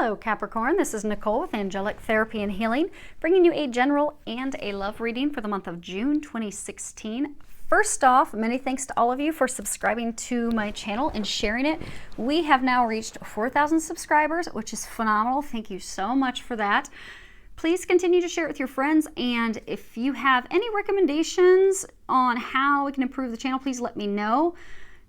Hello Capricorn, this is Nicole with Angelic Therapy and Healing, bringing you a general and a love reading for the month of June 2016. First off, many thanks to all of you for subscribing to my channel and sharing it. We have now reached 4,000 subscribers, which is phenomenal. Thank you so much for that. Please continue to share it with your friends, and if you have any recommendations on how we can improve the channel, please let me know.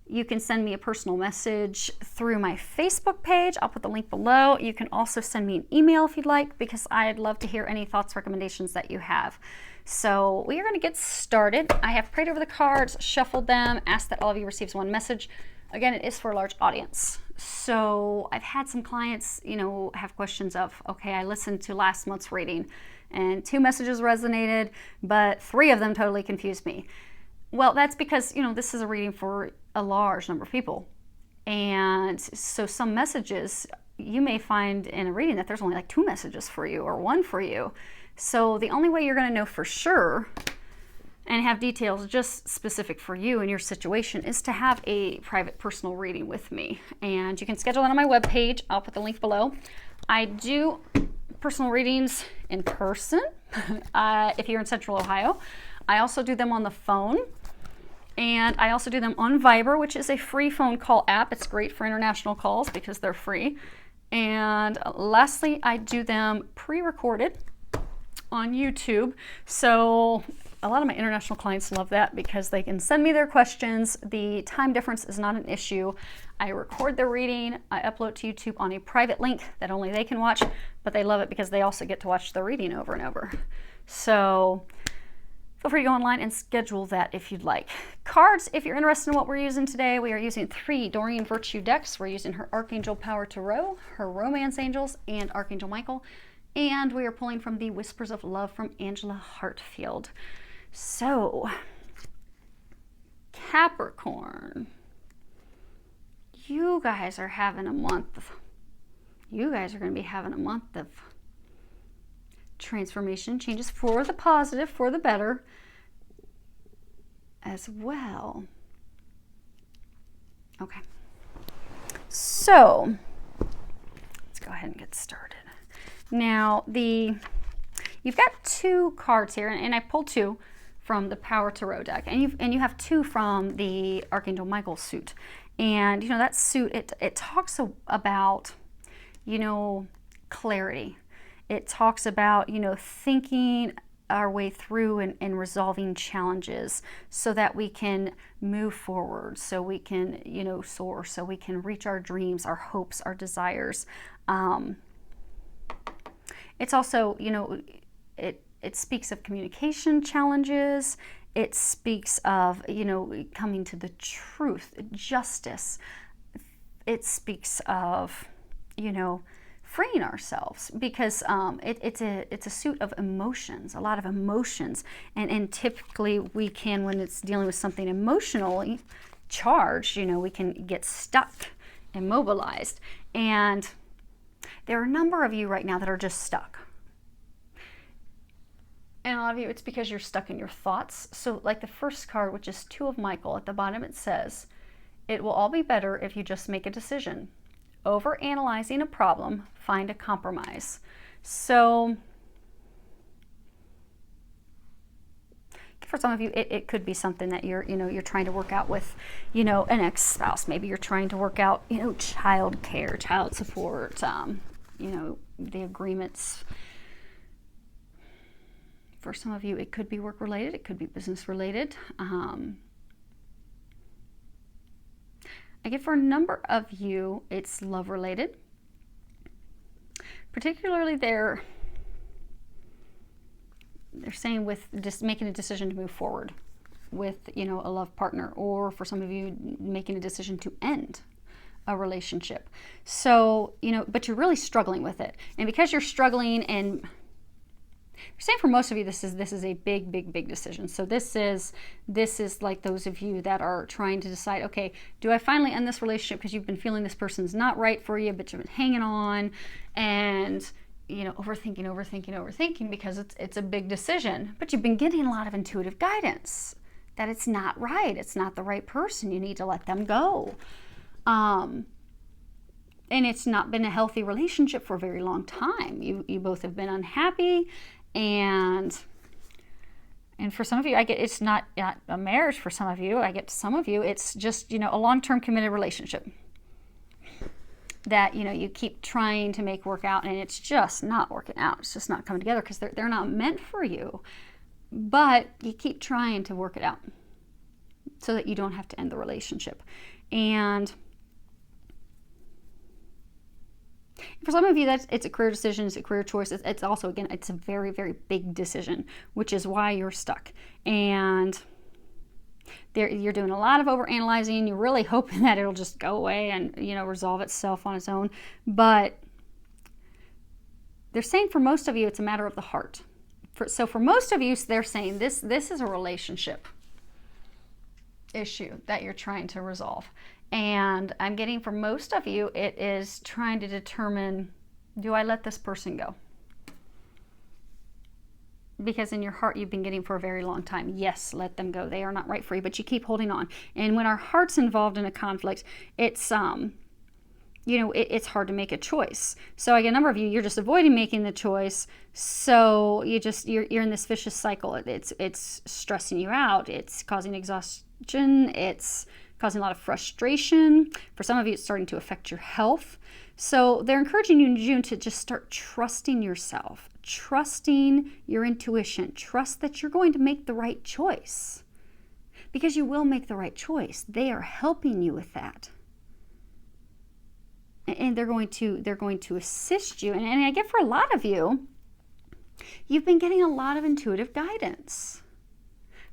You can send me a personal message through my Facebook page. I'll put the link below. You can also send me an email if you'd like, because I'd love to hear any thoughts, recommendations that you have. So we are going to get started. I have prayed over the cards, shuffled them, asked that all of you receive one message. Again, it is for a large audience. So I've had some clients, have questions of, okay, I listened to last month's reading and 2 messages resonated, but 3 of them totally confused me. Well, that's because, this is a reading for a large number of people. And so some messages, you may find in a reading that there's only like 2 messages for you or 1 for you. So the only way you're going to know for sure and have details just specific for you and your situation is to have a private personal reading with me. And you can schedule that on my webpage. I'll put the link below. I do personal readings in person if you're in Central Ohio. I also do them on the phone. And I also do them on Viber, which is a free phone call app. It's great for international calls because they're free. And lastly, I do them pre-recorded on YouTube. So a lot of my international clients love that because they can send me their questions. The time difference is not an issue. I record the reading, I upload to YouTube on a private link that only they can watch, but they love it because they also get to watch the reading over and over. So feel free to go online and schedule that if you'd like. Cards, if you're interested in what we're using today, we are using 3 Doreen Virtue decks. We're using her Archangel Power Tarot, her Romance Angels, and Archangel Michael. And we are pulling from the Whispers of Love from Angela Hartfield. So, Capricorn, you guys are having a month. You guys are going to be having a month of transformation, changes for the positive, for the better as well. Okay, so let's go ahead and get started. Now you've got 2 cards here, and I pulled 2 from the Power Tarot deck, and you have 2 from the Archangel Michael suit. And that suit, it talks about clarity. It talks about, thinking our way through and resolving challenges so that we can move forward, so we can, soar, so we can reach our dreams, our hopes, our desires. It's also, it speaks of communication challenges. It speaks of, coming to the truth, justice. It speaks of, freeing ourselves, because it's a suit of emotions, a lot of emotions, and typically we can, when it's dealing with something emotionally charged, we can get stuck, immobilized, and there are a number of you right now that are just stuck. And a lot of you, it's because you're stuck in your thoughts. So like the first card, which is 2 of Michael, at the bottom it says, "It will all be better if you just make a decision. Over analyzing a problem, find a compromise." So for some of you, it could be something that you're trying to work out with, an ex-spouse. Maybe you're trying to work out, child care, child support, the agreements. For some of you, it could be work related, it could be business related. I get for a number of you, it's love related. Particularly they're saying with just making a decision to move forward with, a love partner, or for some of you making a decision to end a relationship. So, but you're really struggling with it. And because you're struggling, and they're saying for most of you, this is a big decision. So this is like those of you that are trying to decide, okay, do I finally end this relationship because you've been feeling this person's not right for you, but you've been hanging on, and overthinking because it's a big decision, but you've been getting a lot of intuitive guidance that it's not right, it's not the right person, you need to let them go. and it's not been a healthy relationship for a very long time. You both have been unhappy, and for some of you, I get it's not a marriage. For some of you, I get some of you, it's just, a long-term committed relationship that, you keep trying to make work out, and it's just not working out. It's just not coming together because they're not meant for you. But you keep trying to work it out so that you don't have to end the relationship. And for some of you, it's a career decision, it's a career choice. It's also, again, it's a very, very big decision, which is why you're stuck. And you're doing a lot of overanalyzing. You're really hoping that it'll just go away and, resolve itself on its own. But they're saying for most of you, it's a matter of the heart. So for most of you, they're saying this is a relationship issue that you're trying to resolve. And I'm getting for most of you, it is trying to determine, do I let this person go? Because in your heart, you've been getting for a very long time, yes, let them go. They are not right for you, but you keep holding on. And when our heart's involved in a conflict, it's it's hard to make a choice. So I get a number of you, you're just avoiding making the choice. So you're in this vicious cycle. It's stressing you out. It's causing exhaustion. It's causing a lot of frustration. For some of you, it's starting to affect your health. So they're encouraging you in June to just start trusting yourself, trusting your intuition, trust that you're going to make the right choice, because you will make the right choice. They are helping you with that. And they're going to assist you. And I get for a lot of you, you've been getting a lot of intuitive guidance.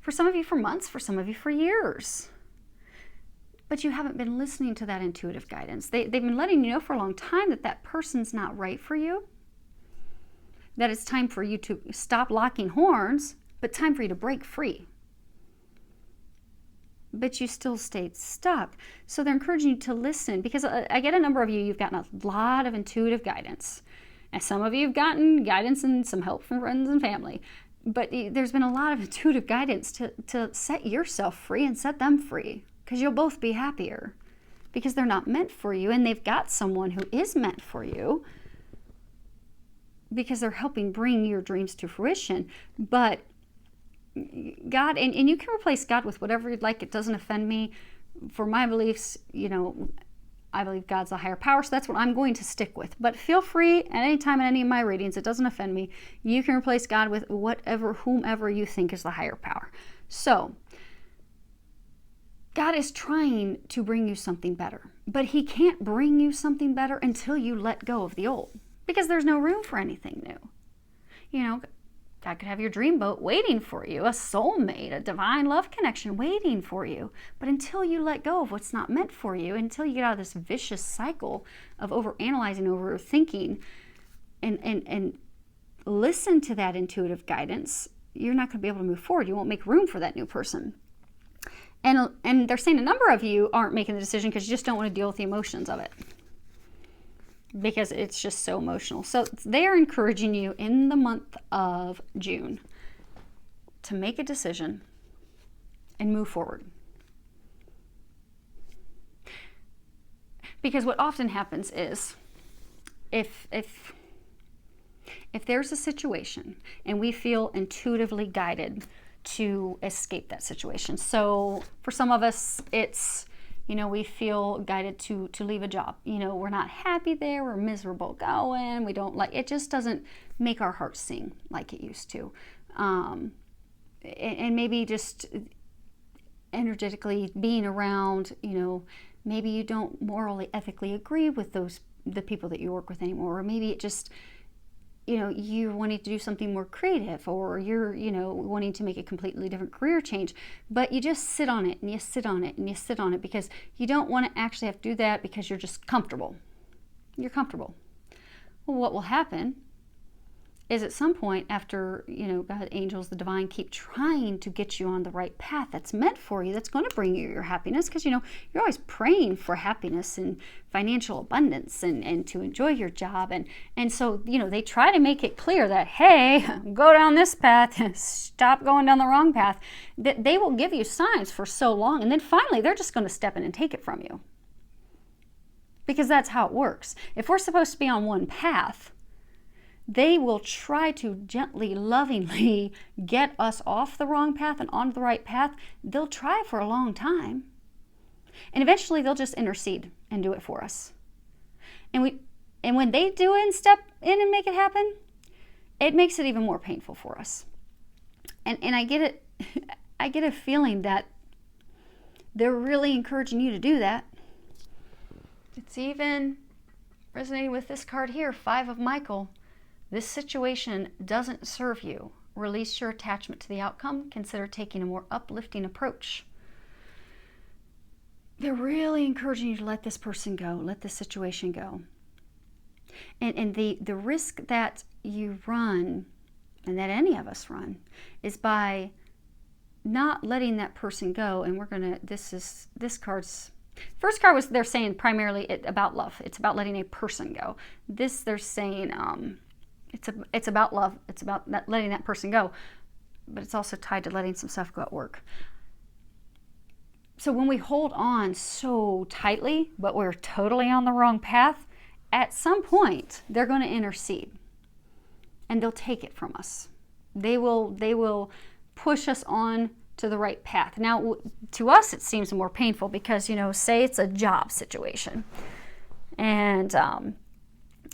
For some of you for months, for some of you for years. But you haven't been listening to that intuitive guidance. They've been letting you know for a long time that person's not right for you, that it's time for you to stop locking horns, but time for you to break free. But you still stayed stuck. So they're encouraging you to listen, because I get a number of you, you've gotten a lot of intuitive guidance. And some of you have gotten guidance and some help from friends and family. But there's been a lot of intuitive guidance to set yourself free and set them free, because you'll both be happier, because they're not meant for you, and they've got someone who is meant for you, because they're helping bring your dreams to fruition. But God, and you can replace God with whatever you'd like. It doesn't offend me. For my beliefs, I believe God's a higher power, so that's what I'm going to stick with. But feel free at any time in any of my readings, it doesn't offend me. You can replace God with whomever you think is the higher power. So God is trying to bring you something better, but he can't bring you something better until you let go of the old, because there's no room for anything new. God could have your dream boat waiting for you, a soulmate, a divine love connection waiting for you. But until you let go of what's not meant for you, until you get out of this vicious cycle of overanalyzing, overthinking, and listen to that intuitive guidance, you're not going to be able to move forward. You won't make room for that new person. And they're saying a number of you aren't making the decision because you just don't want to deal with the emotions of it, because it's just so emotional. So they are encouraging you in the month of June to make a decision and move forward. Because what often happens is if there's a situation and we feel intuitively guided to escape that situation. So for some of us, it's, we feel guided to leave a job. We're not happy there. We're miserable going. We don't like, it just doesn't make our hearts sing like it used to. And maybe just energetically being around, maybe you don't morally, ethically agree with the people that you work with anymore. Or maybe it just, you're wanting to do something more creative, or you're, wanting to make a completely different career change, but you just sit on it and you sit on it and you sit on it because you don't want to actually have to do that because you're just comfortable. You're comfortable. Well, what will happen is at some point after, God, angels, the divine keep trying to get you on the right path that's meant for you, that's going to bring you your happiness, because, you're always praying for happiness and financial abundance and to enjoy your job. And so, they try to make it clear that, hey, go down this path, stop going down the wrong path. That they will give you signs for so long, and then finally they're just going to step in and take it from you. because that's how it works. If we're supposed to be on one path, they will try to gently, lovingly get us off the wrong path and onto the right path. They'll try for a long time. And eventually they'll just intercede and do it for us. And when they do it and step in and make it happen, it makes it even more painful for us. And I get it. I get a feeling that they're really encouraging you to do that. It's even resonating with this card here, 5 of Michael. This situation doesn't serve you. Release your attachment to the outcome. Consider taking a more uplifting approach. They're really encouraging you to let this person go, let this situation go. And the risk that you run, and that any of us run, is by not letting that person go. And we're going to, this card's, first card was, they're saying primarily about love. It's about letting a person go. This, they're saying, it's about love. It's about letting that person go. But it's also tied to letting some stuff go at work. So when we hold on so tightly, but we're totally on the wrong path, at some point, they're going to intercede. And they'll take it from us. They will push us on to the right path. Now, to us, it seems more painful because, say it's a job situation. And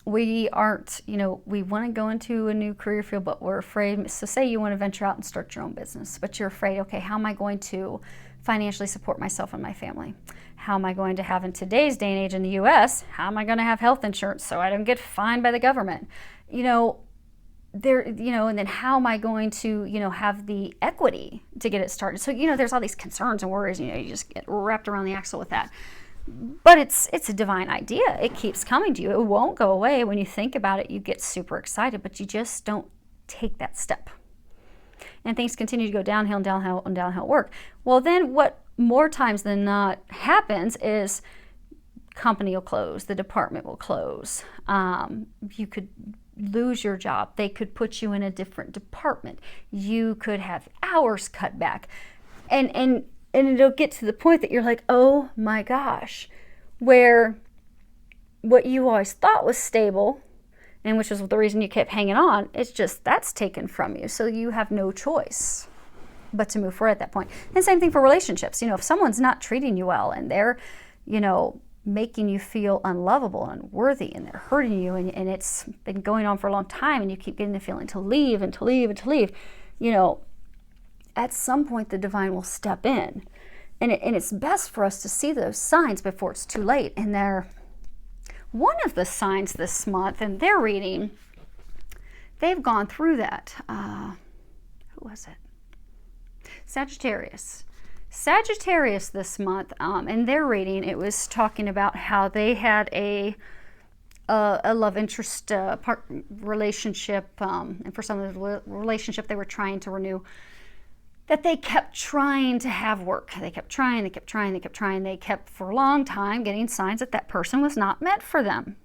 we aren't, we want to go into a new career field, but we're afraid. So say you want to venture out and start your own business, but you're afraid, okay, how am I going to financially support myself and my family? How am I going to have, in today's day and age in the U.S., how am I going to have health insurance so I don't get fined by the government? And then how am I going to, have the equity to get it started? So, there's all these concerns and worries, you just get wrapped around the axle with that. But it's a divine idea. It keeps coming to you. It won't go away. When you think about it, you get super excited, but you just don't take that step. And things continue to go downhill and downhill and downhill work. Well, then what more times than not happens is company will close, the department will close. You could lose your job. They could put you in a different department. You could have hours cut back. And it'll get to the point that you're like, oh my gosh, where what you always thought was stable, and which is the reason you kept hanging on, it's just that's taken from you. So you have no choice but to move forward at that point. And same thing for relationships. If someone's not treating you well and they're, making you feel unlovable and unworthy, and they're hurting you, and it's been going on for a long time, and you keep getting the feeling to leave and to leave and to leave, at some point the divine will step in. And it's best for us to see those signs before it's too late. And they're one of the signs this month, and their reading, they've gone through that. Who was it? Sagittarius this month, in their reading, it was talking about how they had a love interest relationship, and for some of the relationship they were trying to renew, that they kept trying to have work. They kept trying. They kept for a long time getting signs that that person was not meant for them.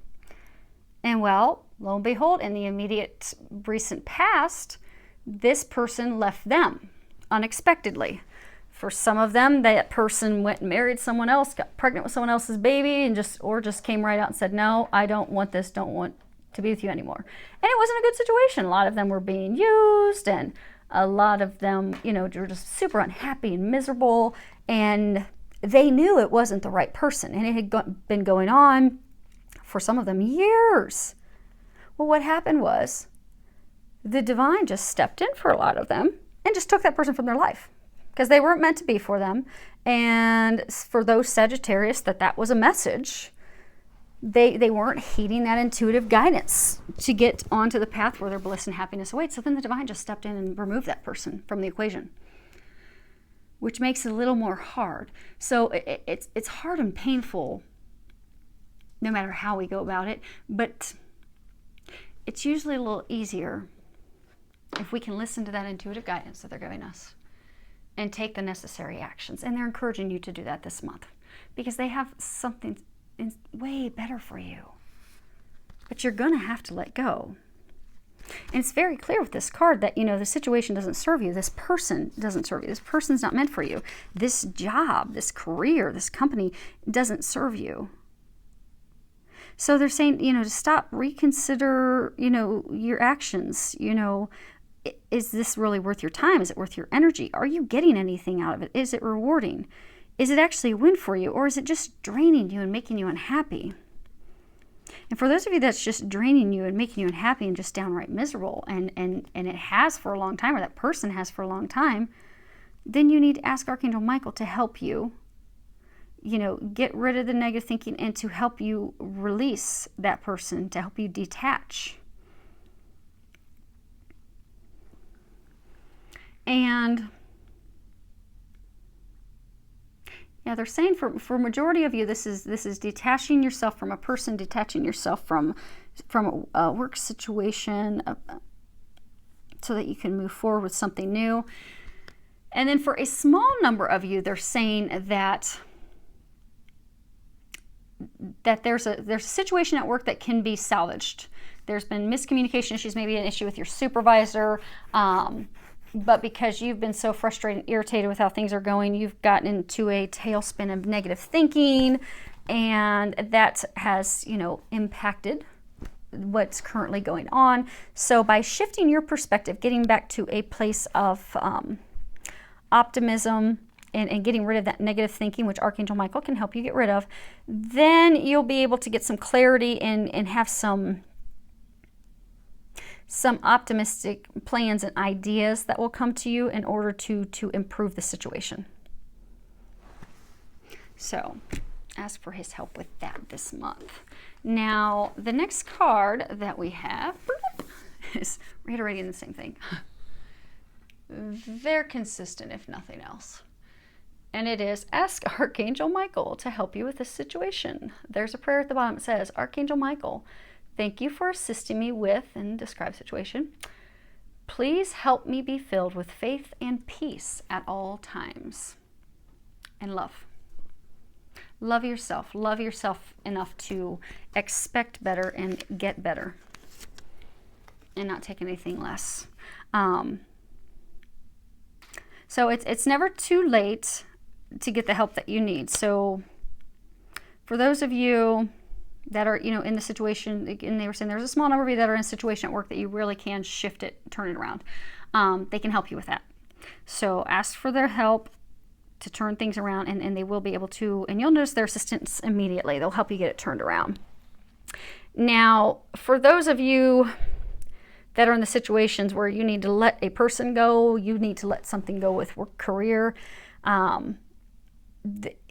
And well, lo and behold, in the immediate recent past, this person left them unexpectedly. For some of them, that person went and married someone else, got pregnant with someone else's baby, and just came right out and said, no, I don't want this, don't want to be with you anymore. And it wasn't a good situation. A lot of them were being used, and a lot of them, were just super unhappy and miserable, and they knew it wasn't the right person, and it had been going on for some of them years. Well, what happened was the divine just stepped in for a lot of them and just took that person from their life, because they weren't meant to be for them. And for those Sagittarius, that was a message. They weren't heeding that intuitive guidance to get onto the path where their bliss and happiness awaits. So then the divine just stepped in and removed that person from the equation, which makes it a little more hard. So it's hard and painful no matter how we go about it, but it's usually a little easier if we can listen to that intuitive guidance that they're giving us and take the necessary actions. And they're encouraging you to do that this month because they have something way better for you. But you're going to have to let go. And it's very clear with this card that, the situation doesn't serve you. This person doesn't serve you. This person's not meant for you. This job, this career, this company doesn't serve you. So they're saying, to stop, reconsider, your actions. Is this really worth your time? Is it worth your energy? Are you getting anything out of it? Is it rewarding? Is it actually a win for you? Or is it just draining you and making you unhappy? And for those of you that's just draining you and making you unhappy and just downright miserable, and it has for a long time, or that person has for a long time, then you need to ask Archangel Michael to help you, get rid of the negative thinking and to help you release that person, to help you detach. And yeah, they're saying for majority of you, this is detaching yourself from a person, detaching yourself from a work situation, so that you can move forward with something new. And then for a small number of you, they're saying that there's a situation at work that can be salvaged. There's been miscommunication issues, maybe an issue with your supervisor, but because you've been so frustrated and irritated with how things are going, you've gotten into a tailspin of negative thinking, and that has, impacted what's currently going on. So by shifting your perspective, getting back to a place of optimism, and getting rid of that negative thinking, which Archangel Michael can help you get rid of, then you'll be able to get some clarity and have some optimistic plans and ideas that will come to you in order to improve the situation. So ask for his help with that this month. Now, the next card that we have is reiterating the same thing. They're consistent, if nothing else. And it is, ask Archangel Michael to help you with this situation. There's a prayer at the bottom. It says, Archangel Michael, thank you for assisting me with, and describe situation. Please help me be filled with faith and peace at all times. And love. Love yourself. Love yourself enough to expect better and get better. And not take anything less. So it's never too late to get the help that you need. So for those of you that are, in the situation, and they were saying there's a small number of you that are in a situation at work that you really can shift it, turn it around. They can help you with that. So ask for their help to turn things around, and they will be able to, and you'll notice their assistance immediately. They'll help you get it turned around. Now, for those of you that are in the situations where you need to let a person go, you need to let something go with work, career,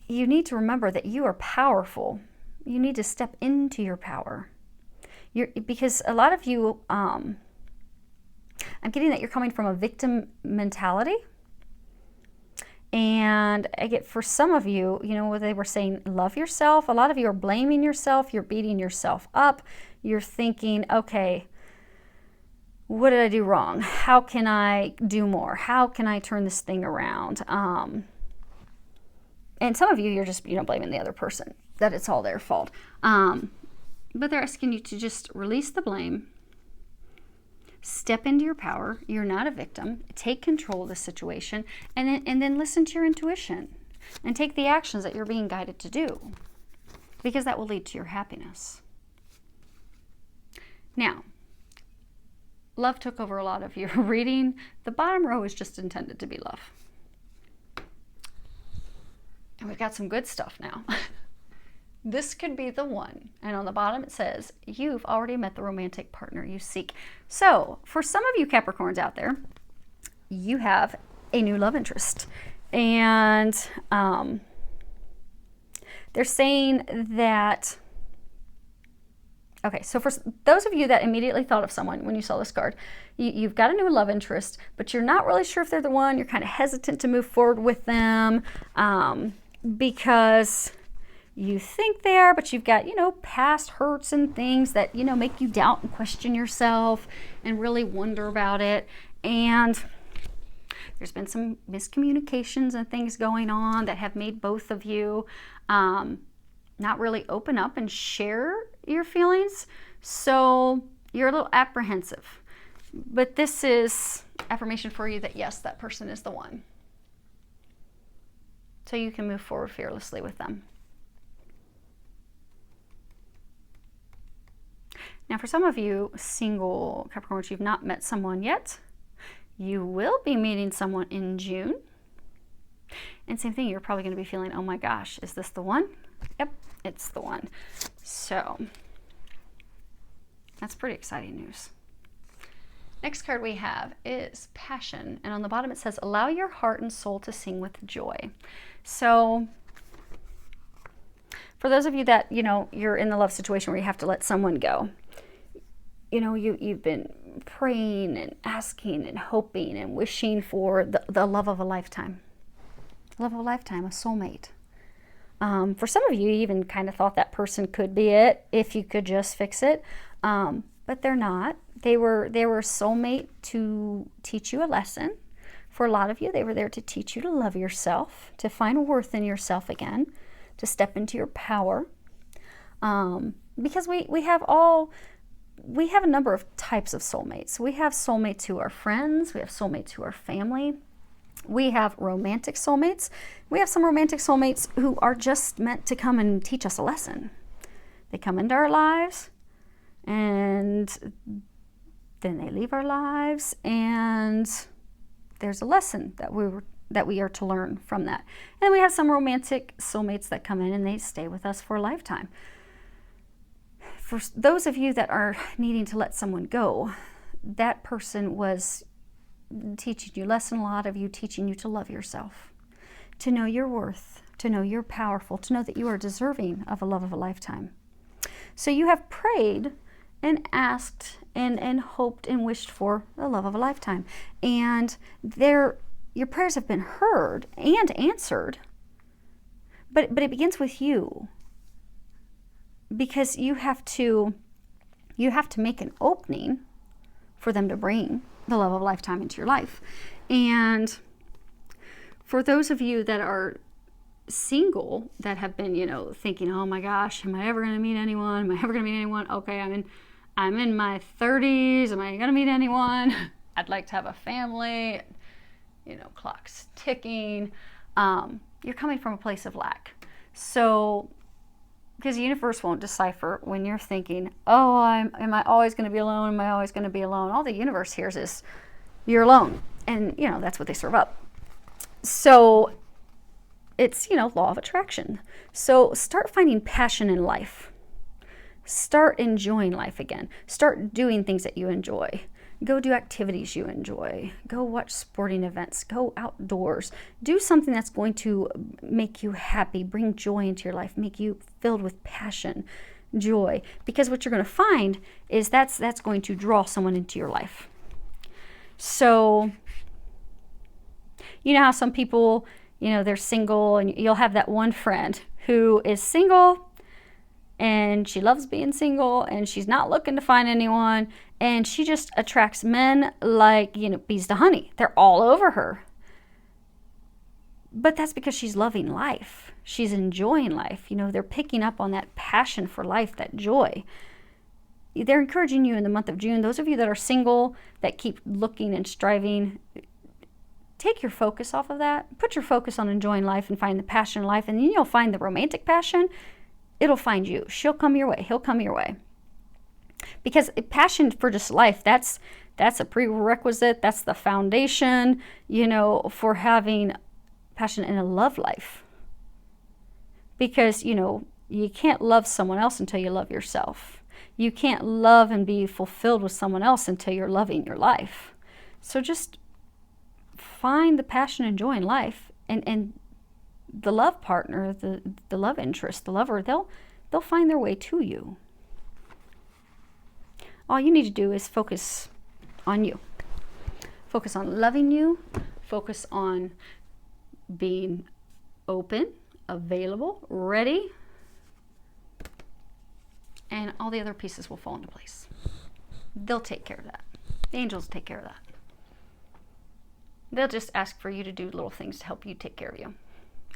you need to remember that you are powerful. You need to step into your power. Because a lot of you, I'm getting that you're coming from a victim mentality. And I get, for some of you, where they were saying, love yourself. A lot of you are blaming yourself. You're beating yourself up. You're thinking, okay, what did I do wrong? How can I do more? How can I turn this thing around? And some of you, you're just, blaming the other person, that it's all their fault. But they're asking you to just release the blame, step into your power. You're not a victim. Take control of the situation, and then listen to your intuition and take the actions that you're being guided to do, because that will lead to your happiness. Now, love took over a lot of your reading. The bottom row is just intended to be love. And we've got some good stuff now. This could be the one. And on the bottom it says, you've already met the romantic partner you seek. So for some of you Capricorns out there, you have a new love interest. And they're saying that, okay, so for those of you that immediately thought of someone when you saw this card, you've got a new love interest, but you're not really sure if they're the one. You're kind of hesitant to move forward with them because you think they are, but you've got, past hurts and things that, make you doubt and question yourself and really wonder about it. And there's been some miscommunications and things going on that have made both of you not really open up and share your feelings. So you're a little apprehensive. But this is affirmation for you that yes, that person is the one. So you can move forward fearlessly with them. Now, for some of you single Capricorns, you've not met someone yet. You will be meeting someone in June. And same thing, you're probably going to be feeling, oh my gosh, is this the one? Yep, it's the one. So that's pretty exciting news. Next card we have is Passion. And on the bottom it says, allow your heart and soul to sing with joy. So for those of you that, you know, you're in the love situation where you have to let someone go, you know, you've been praying and asking and hoping and wishing for the love of a lifetime. Love of a lifetime, a soulmate. For some of you, you even kind of thought that person could be it if you could just fix it. But they're not. They were a soulmate to teach you a lesson. For a lot of you, they were there to teach you to love yourself, to find worth in yourself again, to step into your power. Because we have a number of types of soulmates. We have soulmates who are friends. We have soulmates who are family. We have romantic soulmates. We have some romantic soulmates who are just meant to come and teach us a lesson. They come into our lives and then they leave our lives, and there's a lesson that we are to learn from that. And then we have some romantic soulmates that come in and they stay with us for a lifetime. For those of you that are needing to let someone go, that person was teaching you, lesson a lot of you, teaching you to love yourself, to know your worth, to know you're powerful, to know that you are deserving of a love of a lifetime. So you have prayed and asked and hoped and wished for the love of a lifetime. And your prayers have been heard and answered, but it begins with you. Because you have to make an opening for them to bring the love of a lifetime into your life. And for those of you that are single, that have been, you know, thinking, oh my gosh, am I ever going to meet anyone? Am I ever going to meet anyone? Okay, I'm in my 30s. Am I going to meet anyone? I'd like to have a family. You know, clock's ticking. You're coming from a place of lack. So, because the universe won't decipher when you're thinking, oh, am I always going to be alone? Am I always going to be alone? All the universe hears is, you're alone. And, you know, that's what they serve up. So it's, you know, law of attraction. So start finding passion in life. Start enjoying life again. Start doing things that you enjoy. Go do activities you enjoy. Go watch sporting events. Go outdoors. Do something that's going to make you happy, bring joy into your life, make you filled with passion, joy. Because what you're going to find is that's going to draw someone into your life. So, you know how some people, you know, they're single, and you'll have that one friend who is single and she loves being single and she's not looking to find anyone, and she just attracts men like, you know, bees to honey. They're all over her. But that's because she's loving life. She's enjoying life. You know, they're picking up on that passion for life, that joy. They're encouraging you in the month of June. Those of you that are single, that keep looking and striving, take your focus off of that. Put your focus on enjoying life and find the passion in life, and then you'll find the romantic passion. It'll find you. She'll come your way. He'll come your way. Because passion for just life, that's a prerequisite. That's the foundation, you know, for having passion in a love life. Because, you know, you can't love someone else until you love yourself. You can't love and be fulfilled with someone else until you're loving your life. So just find the passion and joy in life, and the love partner, the love interest, the lover, they'll find their way to you. All you need to do is focus on you. Focus on loving you. Focus on being open, available, ready. And all the other pieces will fall into place. They'll take care of that. The angels take care of that. They'll just ask for you to do little things to help you take care of you.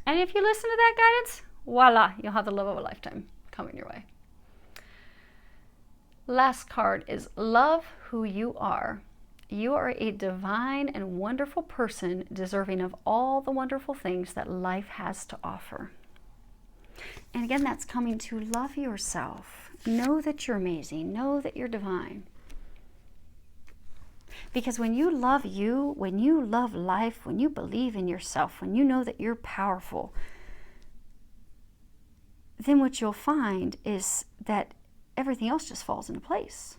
And if you listen to that guidance, voila, you'll have the love of a lifetime coming your way. Last card is love who you are. You are a divine and wonderful person, deserving of all the wonderful things that life has to offer. And again, that's coming to love yourself. Know that you're amazing. Know that you're divine. Because when you love you, when you love life, when you believe in yourself, when you know that you're powerful, then what you'll find is that everything else just falls into place.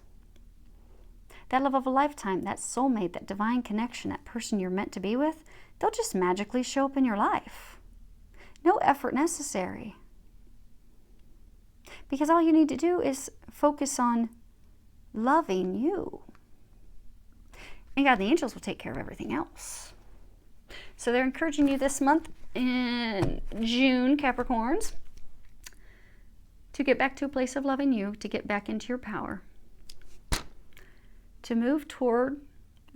That love of a lifetime, that soulmate, that divine connection, that person you're meant to be with, they'll just magically show up in your life. No effort necessary. Because all you need to do is focus on loving you. And God, the angels will take care of everything else. So they're encouraging you this month in June, Capricorns, to get back to a place of loving you, to get back into your power, to move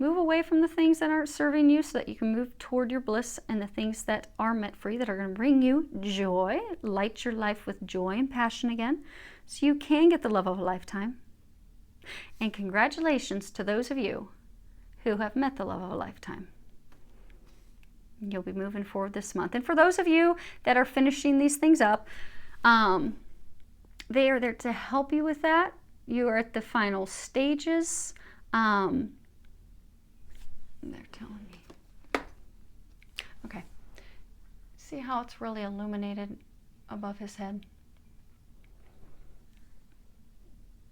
away from the things that aren't serving you so that you can move toward your bliss and the things that are meant for you, that are going to bring you joy, light your life with joy and passion again, so you can get the love of a lifetime. And congratulations to those of you who have met the love of a lifetime. You'll be moving forward this month. And for those of you that are finishing these things up, they are there to help you with that. You are at the final stages. They're telling me. Okay. See how it's really illuminated above his head?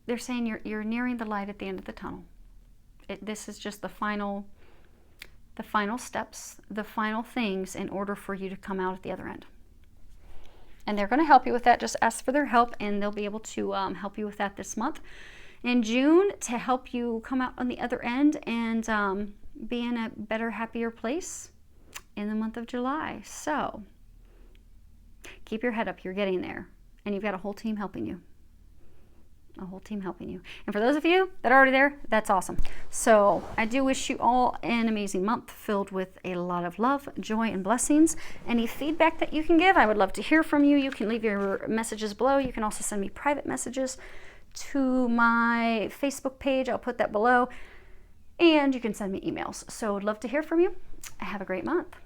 They're saying you're nearing the light at the end of the tunnel. This is just the final steps, the final things in order for you to come out at the other end. And they're going to help you with that. Just ask for their help, and they'll be able to help you with that this month. In June, to help you come out on the other end and be in a better, happier place in the month of July. So keep your head up. You're getting there. And you've got a whole team helping you. A whole team helping you. And for those of you that are already there, that's awesome. So I do wish you all an amazing month filled with a lot of love, joy, and blessings. Any feedback that you can give, I would love to hear from you. You can leave your messages below. You can also send me private messages to my Facebook page. I'll put that below. And you can send me emails. So I'd love to hear from you. Have a great month.